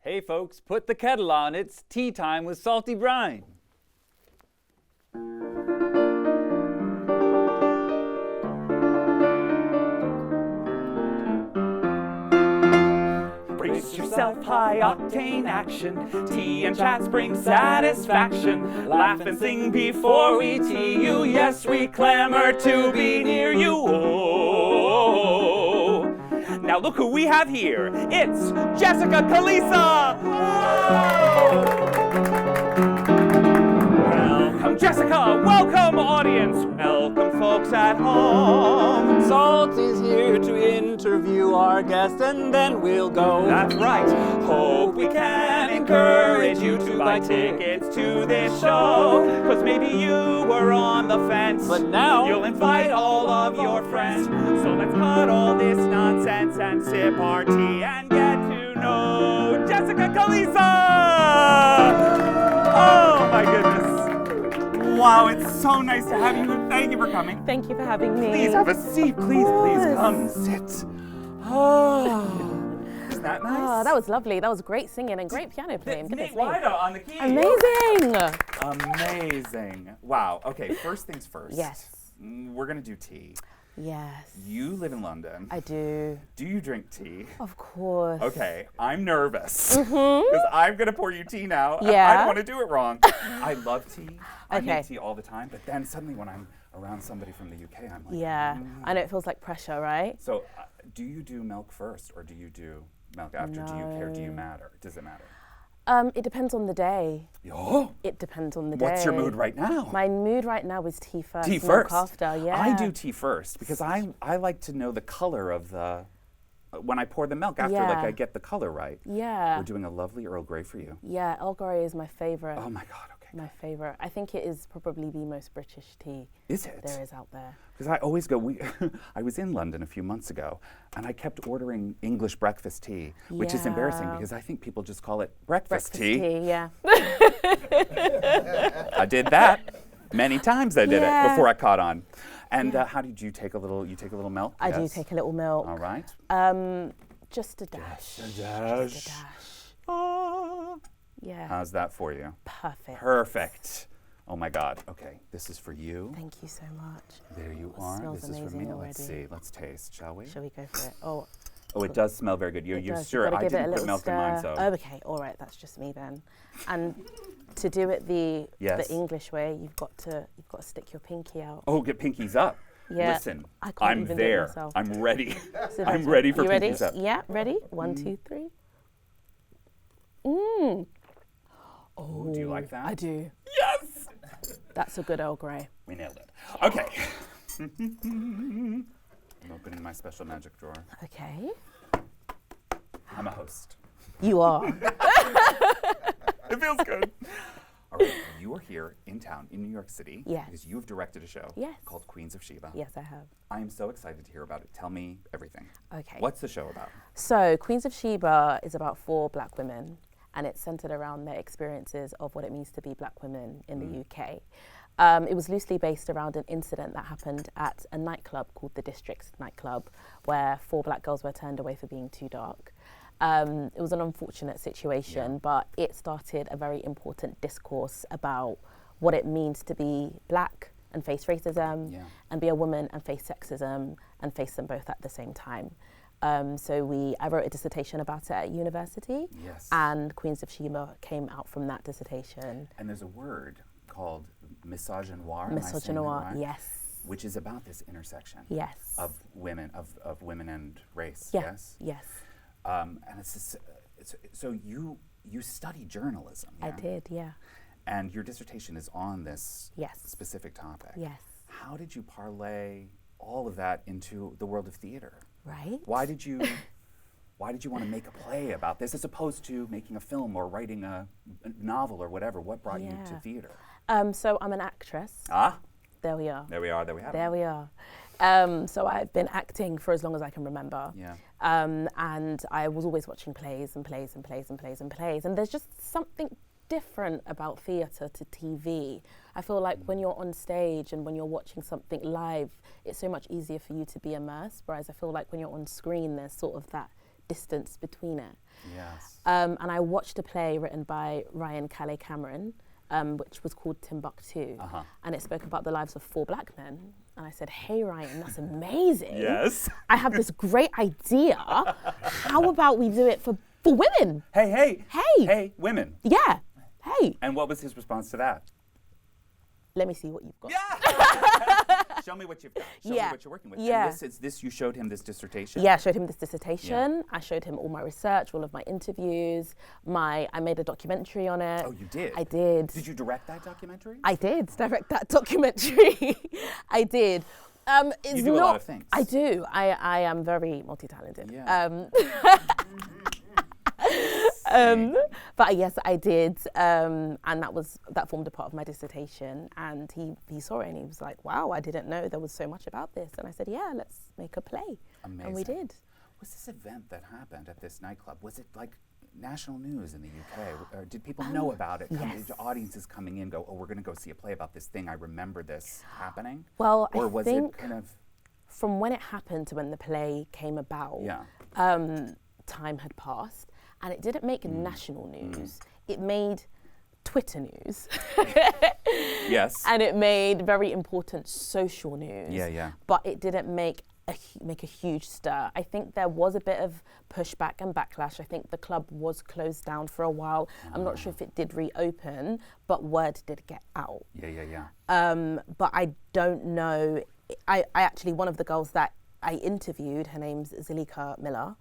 Hey folks, put the kettle on. It's tea time with Salty Brine. Brace yourself, high-octane action. Tea and chats bring satisfaction. Laugh and sing before we tea you. Yes, we clamor to be near you. Oh. Now look who we have here. It's Jessica Kaliisa. Welcome, Jessica. Welcome, audience. Welcome, folks at home. Salt is here to interview our guest and then we'll go. That's right. Hope we can encourage you to buy tickets to this show. Cause maybe you were on the fence, but now you'll invite all of your friends. So let's cut all this nonsense and sip our tea and get to know Jessica Kaliisa! Oh my goodness. Wow, it's so nice to have you. Thank you for coming. Thank you for having me. Please have a seat. Please come sit. Oh, isn't that nice? Oh, that was lovely. That was great singing and great piano playing. Nate Wido on the keys. Amazing. Amazing. Wow. Okay, first things first. Yes. We're going to do tea. Yes. You live in London. I do. Do you drink tea? Of course. Okay, I'm nervous. Because I'm going to pour you tea now. Yeah. I don't want to do it wrong. I love tea. I make tea all the time. But then suddenly when I'm around somebody from the UK, I'm like, yeah. I know it feels like pressure, right? So do you do milk first or do you do milk after? No. Do you care? Do you matter? Does it matter? It depends on the day. Oh. It depends on the day. What's your mood right now? My mood right now is tea first. Tea first. Milk after, yeah. I do tea first because I like to know the color of the, when I pour the milk after, like I get the color right. Yeah. We're doing a lovely Earl Grey for you. Yeah, Earl Grey is my favorite. Oh my God, okay. My favorite. I think it is probably the most British tea there is out there. Because I always go, I was in London a few months ago and I kept ordering English breakfast tea, which is embarrassing because I think people just call it breakfast tea. Yeah. I did that. Many times I did it before I caught on. And how did you take a little, milk? I do take a little milk. All right. Just a dash. Just a dash. Just a dash. Oh. Yeah. How's that for you? Perfect. Perfect. Oh my God. Okay, this is for you. Thank you so much. There you It are. smells This is for me. amazing Let's see. Let's taste, shall we? Shall we go for it? Oh, it does smell very good. You're sure? Gotta I give it a didn't put little milk in mine, stir. so. Oh, okay. All right. That's just me then. And to do it the English way, you've got to stick your pinky out. Oh, get pinkies up. Yeah. Listen, I can't I'm even do it there. myself. I'm ready. So I'm ready for you pinkies up. Yeah, ready? 1, 2, 3. Mmm. Oh, do you like that? I do. Yes! That's a good Earl Grey. We nailed it. Okay. I'm opening my special magic drawer. Okay. I'm a host. You are. It feels good. All right, you are here in town, in New York City, because you have directed a show called Queens of Sheba. Yes, I have. I am so excited to hear about it. Tell me everything. Okay. What's the show about? So, Queens of Sheba is about 4 black women, and it's centered around their experiences of what it means to be black women in the UK. It was loosely based around an incident that happened at a nightclub called the District's nightclub, where 4 black girls were turned away for being too dark. It was an unfortunate situation, but it started a very important discourse about what it means to be black and face racism, and be a woman and face sexism, and face them both at the same time. So I wrote a dissertation about it at university, and Queens of Sheba came out from that dissertation. And there's a word called misogynoir. Misogynoir, yes. Which is about this intersection of women, of women and race. Yes. Yes. And so you study journalism. I did, yeah. And your dissertation is on this specific topic. Yes. How did you parlay all of that into the world of theater? Right. Why did you want to make a play about this as opposed to making a film or writing a novel or whatever? What brought you to theater? So I'm an actress. There we are. There we are. There we have There we are. So I've been acting for as long as I can remember. Yeah. And I was always watching plays and plays and plays and plays and plays. And there's just something different about theatre to TV. I feel like when you're on stage and when you're watching something live, it's so much easier for you to be immersed. Whereas I feel like when you're on screen, there's sort of that distance between it. Yes. And I watched a play written by Ryan Calais Cameron, which was called Timbuktu. And it spoke about the lives of 4 black men. And I said, hey, Ryan, that's amazing. Yes. I have this great idea. How about we do it for women? Hey, women. Yeah, hey. And what was his response to that? Let me see what you've got. Yeah. Show me what you've got. Show me what you're working with. Yeah. And this you showed him this dissertation? Yeah, I showed him this dissertation. Yeah. I showed him all my research, all of my interviews. I made a documentary on it. Oh, you did? I did. Did you direct that documentary? I did direct that documentary. I did. You do a lot of things. I do. I am very multi-talented. Yeah. But yes, I did, and that formed a part of my dissertation. And he saw it and he was like, "Wow, I didn't know there was so much about this." And I said, "Yeah, let's make a play." Amazing. And we did. Was this event that happened at this nightclub, was it like national news in the UK? Or did people know about it? Yes. Did audiences coming in go, "Oh, we're going to go see a play about this thing. I remember this happening"? Well, or I was think it kind of from when it happened to when the play came about, time had passed. And it didn't make national news. It made Twitter news. Yes. And it made very important social news. Yeah. But it didn't make a huge stir. I think there was a bit of pushback and backlash. I think the club was closed down for a while. I'm not sure if it did reopen, but word did get out. Yeah. But I don't know. I actually, one of the girls that I interviewed, her name's Zalika Miller.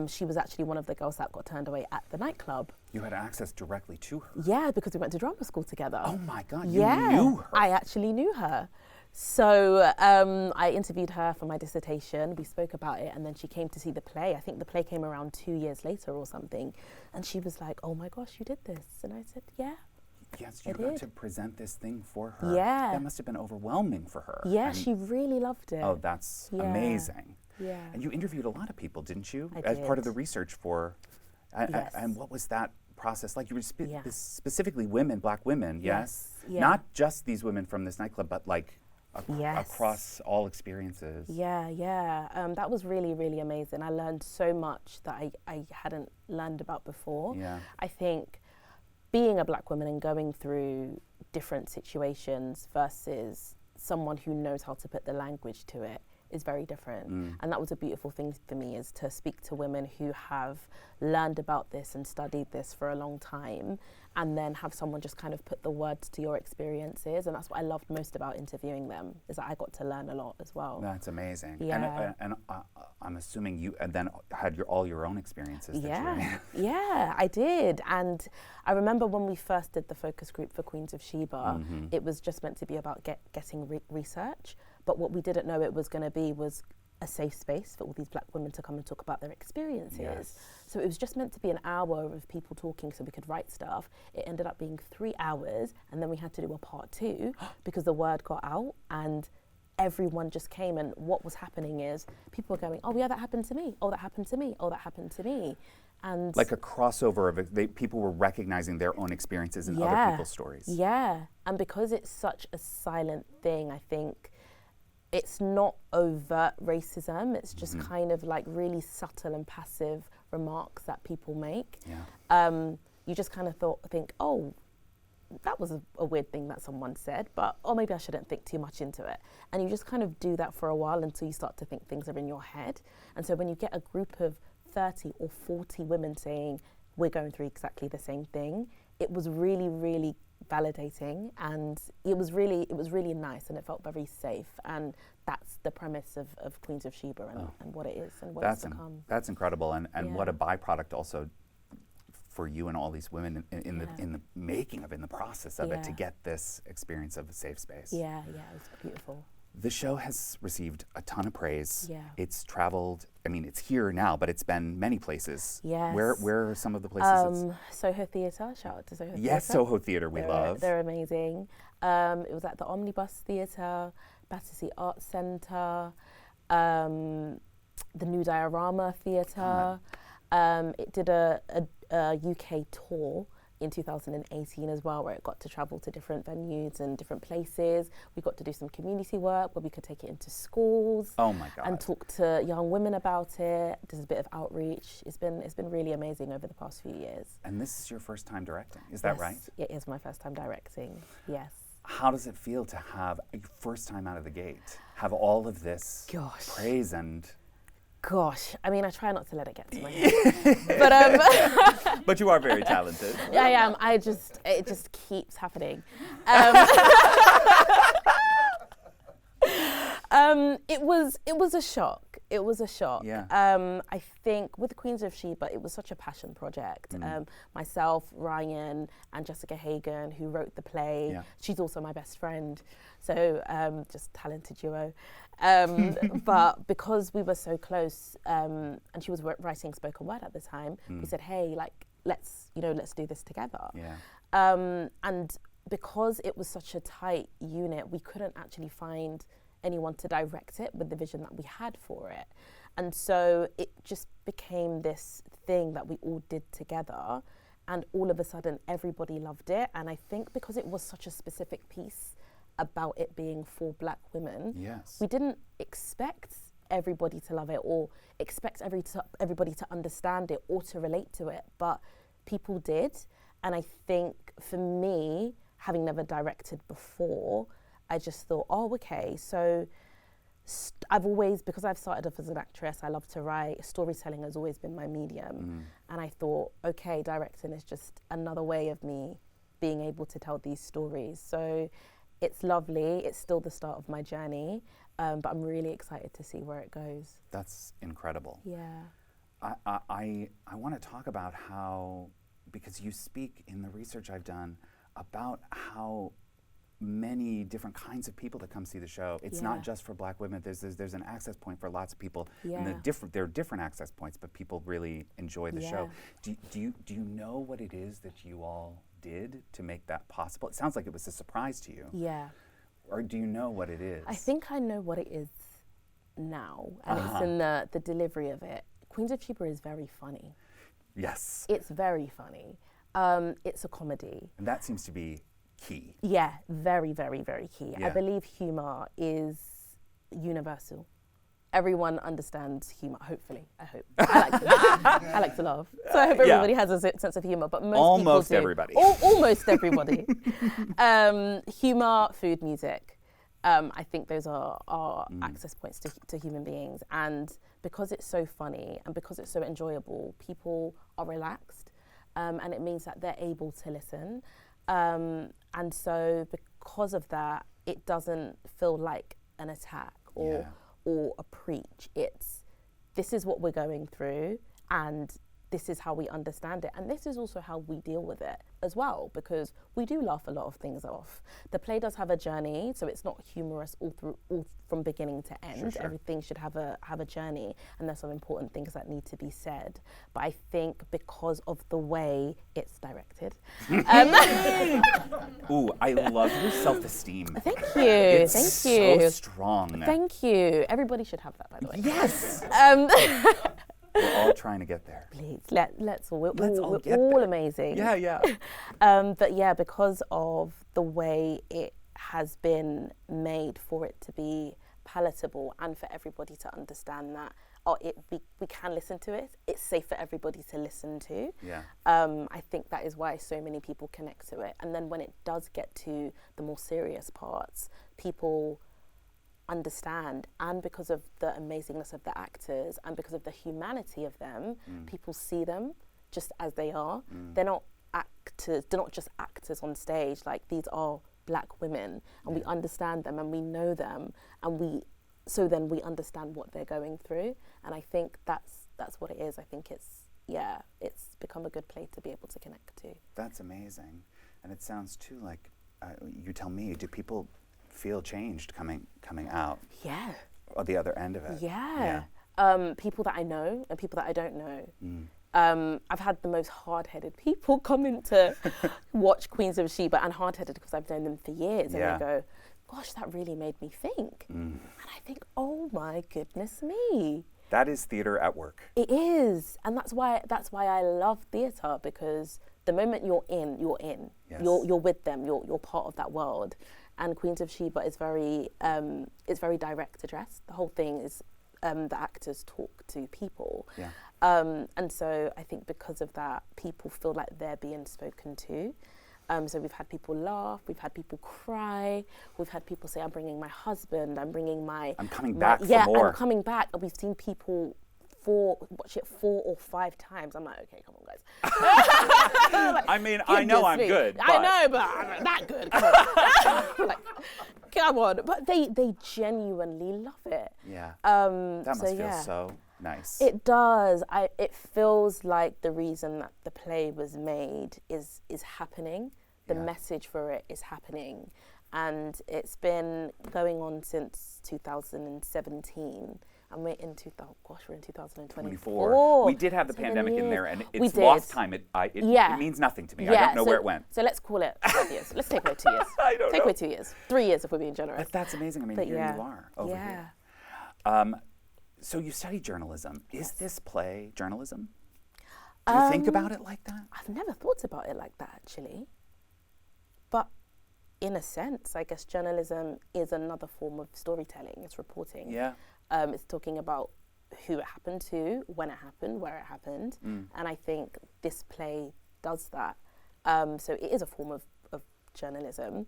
She was actually one of the girls that got turned away at the nightclub. You had access directly to her? Yeah, because we went to drama school together. Oh my God, you knew her? I actually knew her. So I interviewed her for my dissertation. We spoke about it, and then she came to see the play. I think the play came around 2 years later or something. And she was like, "Oh my gosh, you did this." And I said, "Yeah." Yes, you got to present this thing for her. Yeah. That must have been overwhelming for her. Yeah, and she really loved it. Oh, that's amazing. Yeah. And you interviewed a lot of people, didn't you? I As part of did. the research for, Yes. and what was that process like? You were specifically women, black women, yes? Yeah. Not just these women from this nightclub, but like Yes. across all experiences. Yeah. That was really, really amazing. I learned so much that I hadn't learned about before. Yeah. I think being a black woman and going through different situations versus someone who knows how to put the language to it is very different. And that was a beautiful thing for me, is to speak to women who have learned about this and studied this for a long time, and then have someone just kind of put the words to your experiences. And that's what I loved most about interviewing them, is that I got to learn a lot as well. That's amazing. Yeah. And I'm assuming you then had all your own experiences. Yeah, I did. And I remember when we first did the focus group for Queens of Sheba, it was just meant to be about getting research. But what we didn't know it was going to be was a safe space for all these black women to come and talk about their experiences. Yes. So it was just meant to be an hour of people talking so we could write stuff. It ended up being 3 hours, and then we had to do a part 2 because the word got out and everyone just came. And what was happening is people were going, "Oh yeah, that happened to me. Oh, that happened to me. Oh, that happened to me." And like a crossover of it, people were recognizing their own experiences in other people's stories. Yeah, and because it's such a silent thing, I think it's not overt racism. It's just kind of like really subtle and passive remarks that people make. Yeah. You just kind of think, "Oh, that was a weird thing that someone said, but maybe I shouldn't think too much into it." And you just kind of do that for a while until you start to think things are in your head. And so when you get a group of 30 or 40 women saying, "We're going through exactly the same thing," it was really, really validating, and it was really nice, and it felt very safe. And that's the premise of Queens of Sheba and what it is and what it's become. That's incredible, and what a byproduct also for you and all these women in the making of it, in the process of it, to get this experience of a safe space. Yeah, it was beautiful. The show has received a ton of praise. Yeah. It's traveled, it's here now, but it's been many places. Yes. Where are some of the places? Soho Theatre, shout out to Soho Theatre. Yes, Soho Theatre, we love. They're amazing. It was at the Omnibus Theatre, Battersea Arts Centre, the New Diorama Theatre. It did a UK tour in 2018 as well, where it got to travel to different venues and different places. We got to do some community work where we could take it into schools. Oh my God. And talk to young women about it. There's a bit of outreach. It's been really amazing over the past few years. And this is your first time directing, is that right? It is my first time directing, yes. How does it feel to have your first time out of the gate, have all of this praise and... Gosh, I mean, I try not to let it get to my head. But you are very talented. Yeah, I am. It just keeps happening. It was a shock. It was a shock. Yeah. I think with Queens of Sheba, it was such a passion project. Myself, Ryan, and Jessica Hagan, who wrote the play. She's also my best friend. So just talented duo. But because we were so close, and she was writing spoken word at the time, we said, hey, like, let's do this together. Yeah. And because it was such a tight unit, we couldn't actually find anyone to direct it with the vision that we had for it. And so it just became this thing that we all did together, and all of a sudden everybody loved it. And I think because it was such a specific piece about it being for Black women, we didn't expect everybody to love it or expect everybody to understand it or to relate to it, but people did. And I think for me, having never directed before, I just thought, oh, okay, so because I've started off as an actress, I love to write. Storytelling has always been my medium. And I thought, okay, directing is just another way of me being able to tell these stories. So it's lovely. It's still the start of my journey, but I'm really excited to see where it goes. That's incredible. Yeah. I want to talk about how, because you speak in the research I've done about how many different kinds of people that come see the show. It's not just for Black women. There's an access point for lots of people. And there are different access points, but people really enjoy the show. Do you know what it is that you all did to make that possible? It sounds like it was a surprise to you. Yeah. Or do you know what it is? I think I know what it is now, and it's in the delivery of it. Queens of Sheba is very funny. Yes. It's very funny. It's a comedy. And that seems to be key. Yeah, very, very, very key. Yeah. I believe humor is universal. Everyone understands humor, hopefully, I hope. I like to laugh. So I hope everybody has a sense of humor, but most almost people do. Everybody. Almost everybody. Humor, food, music. I think those are access points to human beings. And because it's so funny and because it's so enjoyable, people are relaxed, and it means that they're able to listen. And so because of that, it doesn't feel like an attack or a preach. This is what we're going through, and this is how we understand it, and this is also how we deal with it as well, because we do laugh a lot of things off. The play does have a journey, so it's not humorous all from beginning to end. Sure. Everything should have a journey, and there's some important things that need to be said. But I think because of the way it's directed. Ooh, I love your self-esteem. Thank you. It's Thank you. so strong. Thank you. Everybody should have that, by the way. Yes. We're all trying to get there. Please, let's all. We're all there. amazing. Yeah. But yeah, because of the way it has been made for it to be palatable and for everybody to understand that, we can listen to it. It's safe for everybody to listen to. Yeah. I think that is why so many people connect to it. And then when it does get to the more serious parts, people understand, and because of the amazingness of the actors and because of the humanity of them, people see them just as they are. They're not actors, they're not just actors on stage. Like, these are Black women, and we understand them and we know them, and then we understand what they're going through. And I think that's what it is. I think it's become a good play to be able to connect to. That's amazing. And it sounds too like, you tell me, do people feel changed coming out? Yeah. Or the other end of it? Yeah. People that I know and people that I don't know. I've had the most hard-headed people come in to watch Queens of Sheba, and hard-headed because I've known them for years, and they go, gosh, that really made me think. And I think, oh my goodness me. That is theater at work. It is. And that's why I love theater, because the moment you're in, you're in. Yes. You're with them. You're part of that world. And Queens of Sheba is very it's very direct address. The whole thing is the actors talk to people. Yeah. And so I think because of that, people feel like they're being spoken to. So we've had people laugh, we've had people cry, we've had people say, I'm bringing my husband, I'm coming back for more. I'm coming back. And we've seen people watch it 4 or 5 times. I'm like, okay, come on, guys. Like, I mean, I know I'm good. I know, but I'm not that good. Come on. Like, come on. But they genuinely love it. Yeah. That must feel yeah. so nice. It does. It feels like the reason that the play was made is happening. The message for it is happening. And it's been going on since 2017. And we're in 2024. We did have the pandemic in there, and it's did. lost time. It means nothing to me. I don't know where it went. So let's call it 5 years. Let's take away 2 years. I don't know. Take away 2 years. 3 years if we're being generous. But that's amazing. I mean, here you are over here. So you study journalism. Is this play journalism? Do you think about it like that? I've never thought about it like that, actually. But in a sense, I guess journalism is another form of storytelling. It's reporting. Yeah. It's talking about who it happened to, when it happened, where it happened. And I think this play does that. So it is a form of journalism.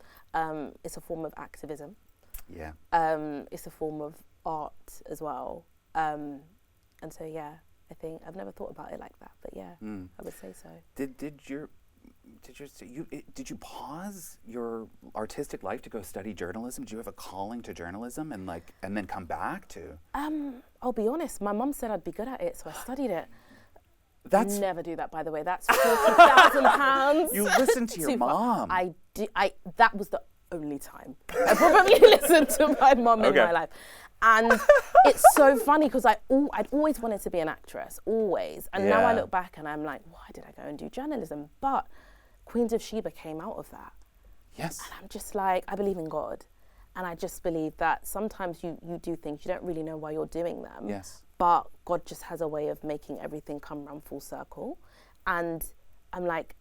It's a form of activism. Yeah. It's a form of art as well. And so, yeah, I think I've never thought about it like that. But, yeah, I would say so. Did you pause your artistic life to go study journalism? Did you have a calling to journalism and then come back to? I'll be honest. My mum said I'd be good at it, so I studied it. That's never do that, by the way. That's £40,000. You listened to your mom. That was the only time I probably listened to my mum in my life. And it's so funny because I'd always wanted to be an actress, always. And now I look back and I'm like, why did I go and do journalism? But Queens of Sheba came out of that. Yes. And I'm just like, I believe in God. And I just believe that sometimes you do things, you don't really know why you're doing them. Yes. But God just has a way of making everything come round full circle. And I'm like,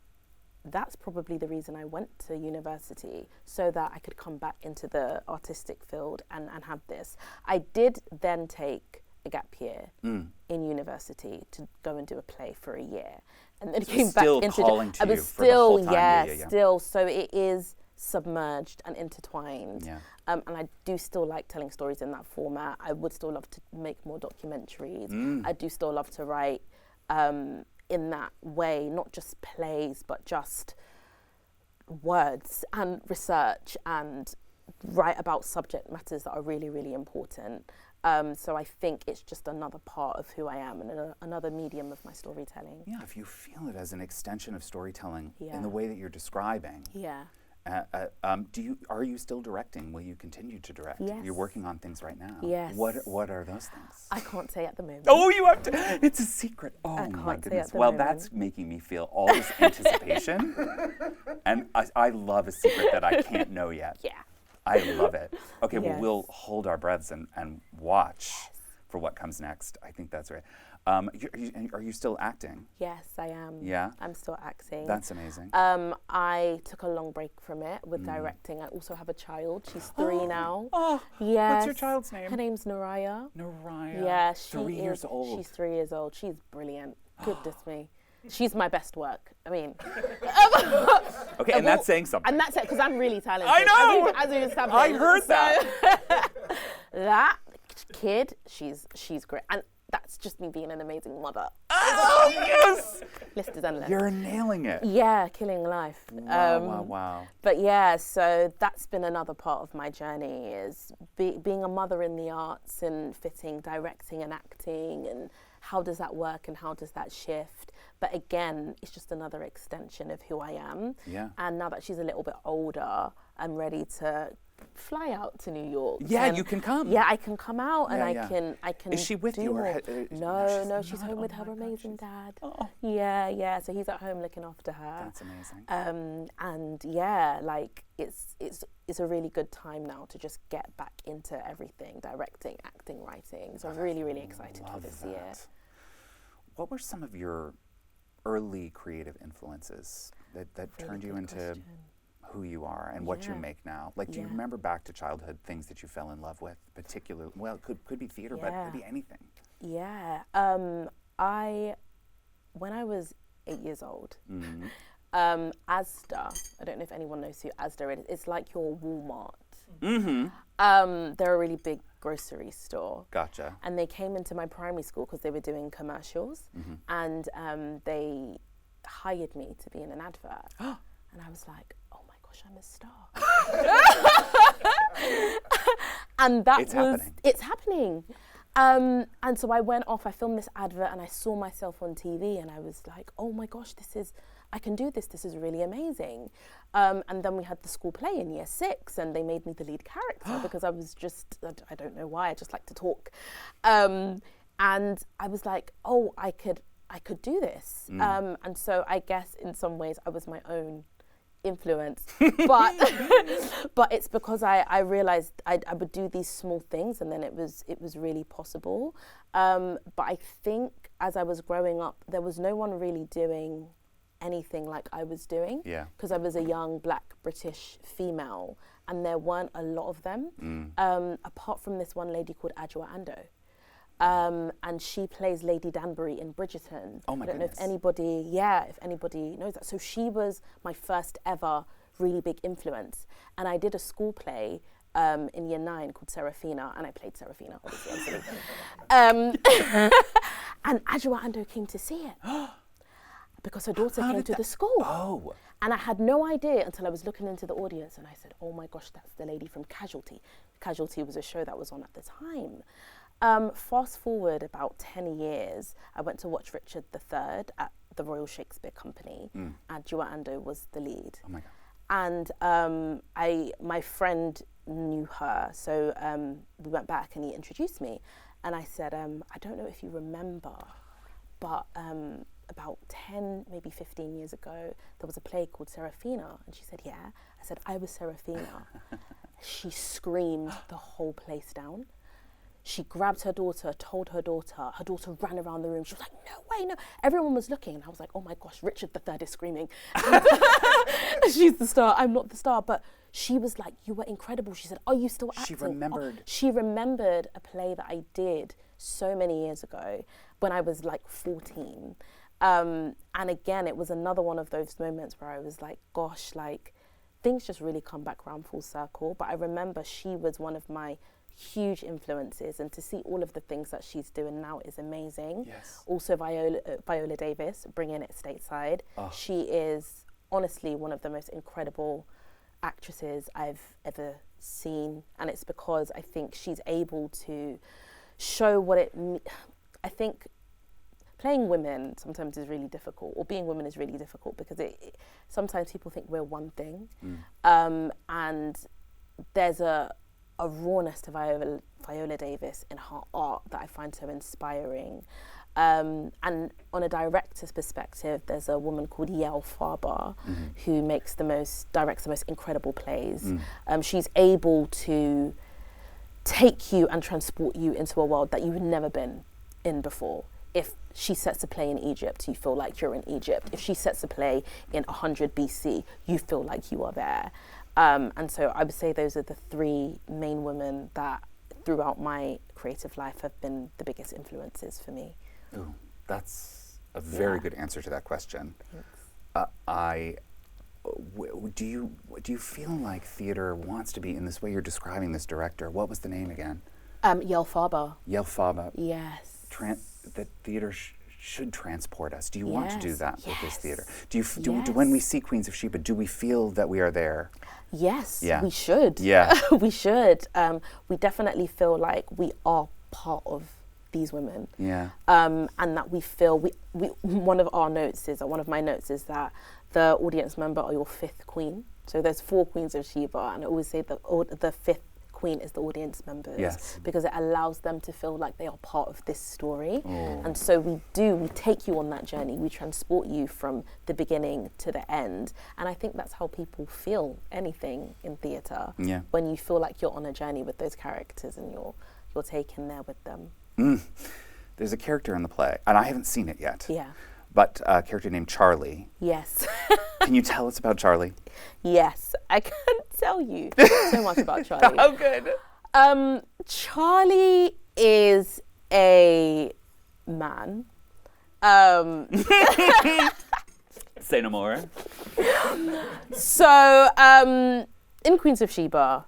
that's probably the reason I went to university, so that I could come back into the artistic field and have this. I did then take a gap year in university to go and do a play for a year. And then So came still back into calling to I was you for the still, whole time. still. So it is submerged and intertwined. Yeah. And I do still like telling stories in that format. I would still love to make more documentaries. I do still love to write in that way, not just plays, but just words and research and write about subject matters that are really, really important. So I think it's just another part of who I am and another medium of my storytelling. Yeah, if you feel it as an extension of storytelling in Yeah. the way that you're describing. Yeah. Are you still directing? Will you continue to direct? Yes. You're working on things right now. Yes. What are those things? I can't say at the moment. Oh, you have to. It's a secret. Oh, I my can't say goodness. at the Well, moment. that's making me feel all this anticipation. And I love a secret that I can't know yet. Yeah. I love it. Okay, well, Yes. we'll hold our breaths and watch for what comes next. I think that's right. Are you still acting? Yes, I am. Yeah? I'm still acting. That's amazing. I took a long break from it with directing. I also have a child. She's 3 now. Oh, Yes. what's your child's name? Her name's Naraya. Naraya. Yeah, she 3 years is. old. She's 3 years old. She's brilliant. Goodness me. She's my best work. I mean. Okay, and that's saying something. And that's it, because I'm really talented. I know! As we established. I heard that. That kid, she's great. And that's just me being an amazing mother. Oh, yes! List is endless. You're nailing it. Yeah, killing life. Wow. But yeah, so that's been another part of my journey, is being a mother in the arts and fitting directing and acting, and how does that work and how does that shift? But again, it's just another extension of who I am. Yeah. And now that she's a little bit older, I'm ready to fly out to New York. Yeah, and you can come. Yeah, I can come out and Yeah. I can. Is she with do you? more. No, she's not. home with Oh her my God, amazing dad. Oh. Yeah. So he's at home looking after her. That's amazing. And yeah, like it's a really good time now to just get back into everything, directing, acting, writing. So I'm really, really excited for this year. What were some of your early creative influences that Really turned you good into question. who you are and what you Yeah. make now? Like, do you Yeah. remember back to childhood things that you fell in love with, particularly? Well, it could be theater, but it Yeah. could be anything. Yeah. When I was 8 years old, Mhm. Asda, I don't know if anyone knows who Asda is. It's like your Walmart. Mm-hmm. They're a really big grocery store. Gotcha. And they came into my primary school because they were doing commercials, and they hired me to be in an advert. And I was like, oh my gosh, I'm a star. And that it's happening. And so I went off, I filmed this advert, and I saw myself on TV, and I was like, oh my gosh, I can do this. This is really amazing. And then we had the school play in year 6, and they made me the lead character because I was just, I don't know why, I just like to talk. And I was like, oh, I could do this. And so I guess in some ways I was my own influence, but but it's because I realized I would do these small things, and then it was really possible. But I think as I was growing up, there was no one really doing anything like I was doing, because I was a young Black British female, and there weren't a lot of them, apart from this one lady called Adjoa Ando. And she plays Lady Danbury in Bridgerton. Oh my I don't know goodness. if anybody knows that. So she was my first ever really big influence. And I did a school play in year 9 called Serafina, and I played Serafina, obviously. I'm silly. And Adjoa Ando came to see it because her daughter came to the school. Oh. And I had no idea until I was looking into the audience, and I said, oh my gosh, that's the lady from Casualty. Casualty was a show that was on at the time. Fast forward about 10 years, I went to watch Richard III at the Royal Shakespeare Company, and Adjoa Ando was the lead. Oh my God. And my friend knew her, so we went back and he introduced me. And I said, I don't know if you remember, but about 10, maybe 15 years ago, there was a play called Serafina. And she said, yeah. I said, I was Serafina. She screamed the whole place down. She grabbed her daughter, told her daughter ran around the room. She was like, no way, no. Everyone was looking, and I was like, oh my gosh, Richard III is screaming. She's the star, I'm not the star. But she was like, you were incredible. She said, are you still acting? She remembered. She remembered a play that I did so many years ago when I was like 14. And again, it was another one of those moments where I was like, gosh, like things just really come back around full circle. But I remember she was one of my huge influences, and to see all of the things that she's doing now is amazing. Yes. Also Viola Davis, bringing it stateside. She is honestly one of the most incredible actresses I've ever seen, and it's because I think she's able to show what I think playing women sometimes is really difficult, or being women is really difficult, because it sometimes people think we're one thing, and there's a rawness to Viola Davis in her art that I find so inspiring. And on a director's perspective, there's a woman called Yael Farber who directs the most incredible plays. She's able to take you and transport you into a world that you've never been in before. If she sets a play in Egypt, you feel like you're in Egypt. If she sets a play in 100 BC, you feel like you are there. And so I would say those are the 3 main women that throughout my creative life have been the biggest influences for me. Ooh, that's a very good answer to that question. Thanks. Do you feel like theater wants to be in this way you're describing this director? What was the name again? Yael Farber. Yael Farber. Yes. That theater should transport us. Do you want to do that with this theater? Do when we see Queens of Sheba, do we feel that we are there? Yes, Yeah. we should. Yeah. We should. We definitely feel like we are part of these women. Yeah. And that we feel, one of my notes is that the audience member are your 5th queen. So there's 4 Queens of Sheba, and I always say the 5th queen is the audience members. Yes. Because it allows them to feel like they are part of this story. And so we take you on that journey. We transport you from the beginning to the end. And I think that's how people feel anything in theatre. Yeah. When you feel like you're on a journey with those characters and you're taken there with them. There's a character in the play, and I haven't seen it yet. Yeah. but a character named Charlie. Yes. Can you tell us about Charlie? Yes, I can't tell you so much about Charlie. Oh, good. Charlie is a man. Say no more. So, in Queens of Sheba,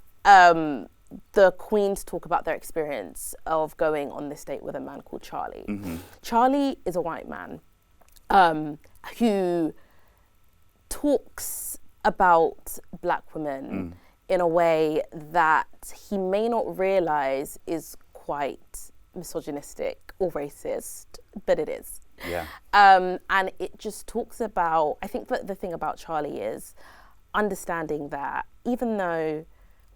the queens talk about their experience of going on this date with a man called Charlie. Mm-hmm. Charlie is a white man who talks about black women in a way that he may not realize is quite misogynistic or racist, but it is. Yeah. And it just talks about, I think that the thing about Charlie is understanding that even though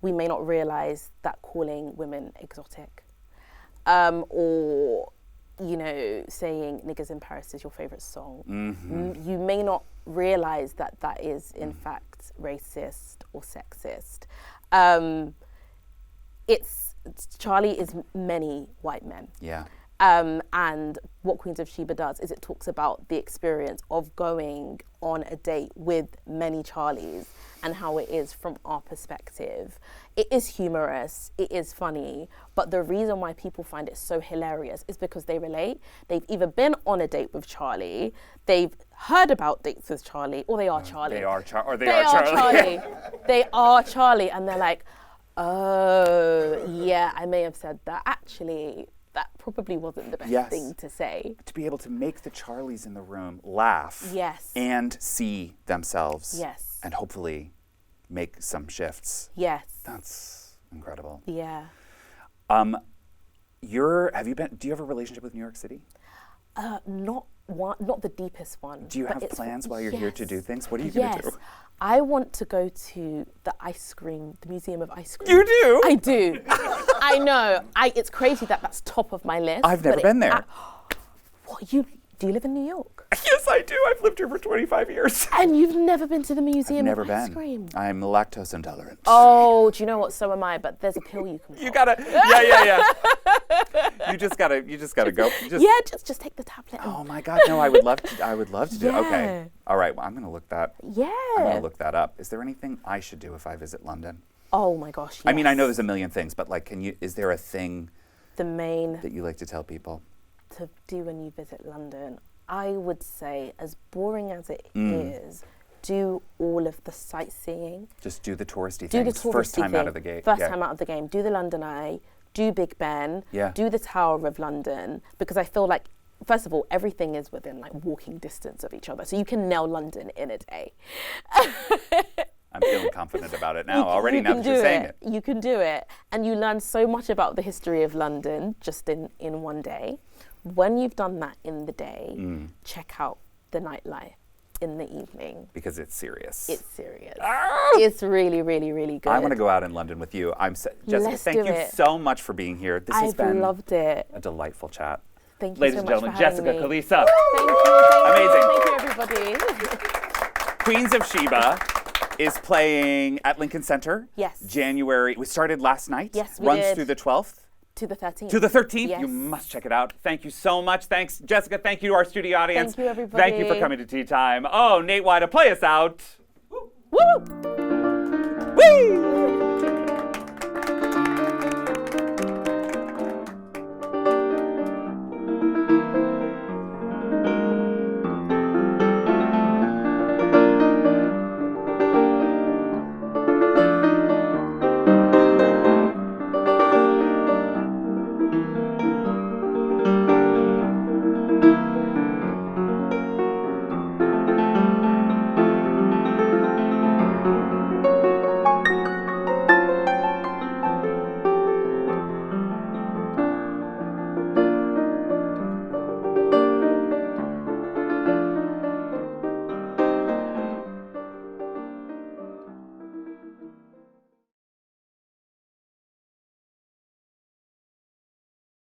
we may not realize that calling women exotic, or, you know, saying Niggas in Paris is your favorite song, you may not realize that that is in fact racist or sexist. Charlie is many white men. Yeah. And what Queens of Sheba does is it talks about the experience of going on a date with many Charlies and how it is from our perspective. It is humorous, it is funny, but the reason why people find it so hilarious is because they relate. They've either been on a date with Charlie, they've heard about dates with Charlie, or they are Charlie. They are Charlie. They are Charlie, and they're like, oh, yeah, I may have said that. Actually, that probably wasn't the best thing to say. To be able to make the Charlies in the room laugh. Yes. And see themselves. Yes. And hopefully make some shifts. Yes. That's incredible. Yeah. Do you have a relationship with New York City? Not the deepest one. Do you have plans while you're here to do things? What are you going to do? I want to go to the Museum of Ice Cream. You do? I do. I know. It's crazy that that's top of my list. I've never been there. Do you live in New York? Yes, I do. I've lived here for 25 years. And you've never been to the Museum of Ice Cream? I'm lactose intolerant. Oh, do you know what? So am I. But there's a pill you can. You gotta. Yeah. You just gotta go. Just take the tablet. Oh my God, no! I would love to do. Yeah. Okay. All right. Well, I'm gonna look that. Yeah. I'm gonna look that up. Is there anything I should do if I visit London? Oh my gosh. Yes. I mean, I know there's a million things, but like, is there a thing that you like to tell people to do when you visit London? I would say, as boring as it is, do all of the sightseeing. Just do the touristy do things. The touristy First time thing. out of the gate. First time out of the game. Do the London Eye. Do Big Ben. Yeah. Do the Tower of London. Because I feel like, first of all, everything is within like walking distance of each other. So you can nail London in a day. I'm feeling confident about it now already, now that you're saying it. You can do it. And you learn so much about the history of London just in one day. When you've done that in the day, check out the nightlife in the evening. Because it's serious. It's serious. It's really, really, really good. I want to go out in London with you. Jessica, thank you so much for being here. This has been loved it. A delightful chat. Thank you Ladies so and much gentlemen, for having Jessica me. Kaliisa. Thank you. Amazing. Thank you, everybody. Queens of Sheba is playing at Lincoln Center. Yes. January. We started last night. Yes, we Runs did. through the 12th. To the 13th. To the 13th. Yes. You must check it out. Thank you so much. Thanks, Jessica. Thank you to our studio audience. Thank you, everybody. Thank you for coming to Tea Time. Oh, Nate Wida, play us out. Woo! Woo!